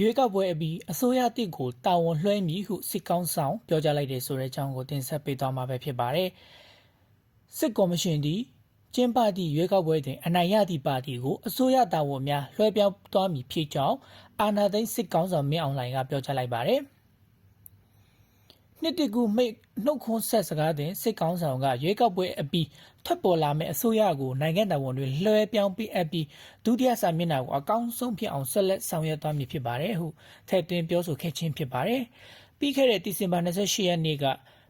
ရွေးကောက်ပွဲအပြီးအစိုးရတစ်ကိုတာဝန်လွှဲမည်ဟုစစ်ကောင်းဆောင်ပြောကြားလိုက်တဲ့ဆိုတဲ့အကြောင်းကိုတင်ဆက်ပေးသွားမှာပဲဖြစ်ပါတယ်။စစ်ကော်မရှင်သည်ကျင်းပသည့်ရွေးကောက်ပွဲတွင်အနိုင်ရသည့်ပါတီကိုအစိုးရတာဝန်များလွှဲပြောင်းသွားမည်ဖြစ်ကြောင်းအာဏာသိမ်းစစ်ကောင်းဆောင်မင်းအောင်လှိုင်ကပြောကြားလိုက်ပါတယ်။နှစ်တကူမိတ်နှုတ်ခွန်းဆက်စကားတွင်စစ်ကောင်းဆောင်ကရွေးကောက်ပွဲအပြီးထွက်ပေါ်လာမယ့်အစိုးရကိုနိုင်ငံတော်ဝန်တွေလွှဲပြောင်းပြီးအပြီးဒုတိယစာမျက်နှာကိုအကောင်းဆုံးဖြစ်အောင်ဆက်လက်ဆောင်ရွက်သွားမည်ဖြစ်ပါတယ်ဟုထည့်သွင်းပြောဆိုခဲ့ခြင်းဖြစ်ပါတယ်။ပြီးခဲ့တဲ့ဒီဇင်ဘာ28ရက်နေ့က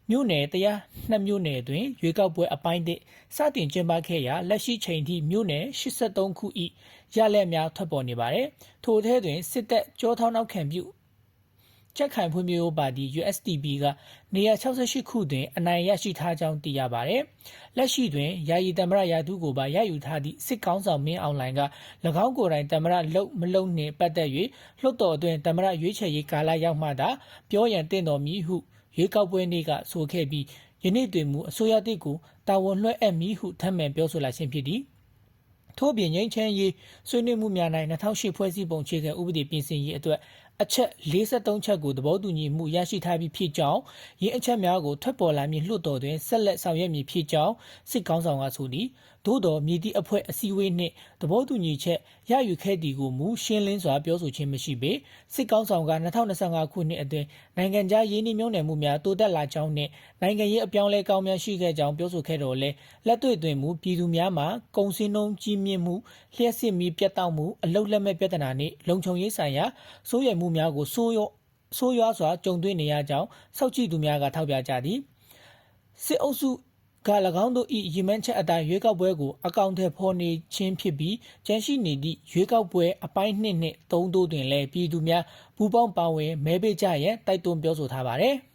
မြို့နယ်102မြို့နယ်တွင်ရွေးကောက်ပွဲအပိုင်းတစ်စတင်ကျင်းပခဲ့ရာလက်ရှိချိန်ထိမြို့နယ်83ခု၏ရလဒ်များထွက်ပေါ်နေပါတယ်။ထို့ထဲတွင်စစ်တပ်ကြောထောက်နောက်ခံပြုချက်ခိုင်ဖွံ့ဖြိုးရေးပါတီ USDP ကနေရာ68ခုတွင်အနိုင်ရရှိထားကြောင်းသိရပါတယ်။လက်ရှိတွင်ယာယီသမ္မတရာထူးကိုပါရယူထားသည့်စစ်ကောင်းဆောင်မင်းအောင်လှိုင်က၎င်းကိုယ်တိုင်သမ္မတလုံမလုံနှင့်ပတ်သက်၍လွှတ်တော်အတွင်းသမ္မတရွေးချယ်ရေးကာလရောက်မှသာပြောရန်တင့်တော်မည်ဟုရွေးကောက်ပွဲနေ့ကဆိုခဲ့ပြီးယနေ့တွင်မူအစိုးရတစ်ကိုတာဝန်လွှဲအပ်မည်ဟုထပ်မံပြောဆိုလာခြင်းဖြစ်သည်။ထို့ပြင်ငြိမ်းချမ်းရေးဆွေးနွေးမှုများ၌2008ဖွဲ့စည်းပုံအခြေခံဥပဒေပြင်ဆင်ရေးအတွက်အချက်43ချက်ကိုသဘောတူညီမှုရရှိထားပြီးဖြစ်ကြောင်းရင်းအချက်များကိုထွက်ပေါ်လာမည့်လွှတ်တော်တွင်ဆက်လက်ဆောင်ရွက်မည်ဖြစ်ကြောင်းစစ်ကောင်းဆောင်ကဆိုသည်သို့တော်မြည်သည့်အဖွဲ့အစည်းအဝေးနှင့်သဘောတူညီချက်ရယူခဲ့သည်ကိုမူရှင်းလင်းစွာပြောဆိုခြင်းမရှိပေစစ်ကောင်းဆောင်က2025ခုနှစ်အတွင်းနိုင်ငံခြားရင်းနှီးမြှုပ်နှံမှုများတိုးတက်လာကြောင်းနှင့်နိုင်ငံရေးအပြောင်းလဲကောင်းများရှိခဲ့ကြောင်းပြောဆိုခဲ့တော်လဲလက်တွေ့တွင်မူပြည်သူများမှာကုန်စည်နှုန်းကြီးမြင့်မှုလျှက်စစ်မီပြတ်တောက်မှုအလုတ်လက်မဲ့ပြဿနာနှင့်လုံခြုံရေးဆိုင်ရာစိုးရိမ်မှုများကိုဆိုးရွားစွာကြုံတွေ့နေရကြောင်းစောင့်ကြည့်သူများကထောက်ပြကြသည်စစ်အုပ်စုက၎င်းတို့၏ရည်မှန်းချက်အတိုင်းရွေးကောက်ပွဲကိုအကောင့်ထဲဖော်နေခြင်းဖြစ်ပြီးကျန်းရှိနေသည့်ရွေးကောက်ပွဲအပိုင်း2နှင့်3တို့တွင်လည်းပြည်သူများပူးပေါင်းပါဝင်မဲပေးကြရန်တိုက်တွန်းပြောဆိုထားပါသည်။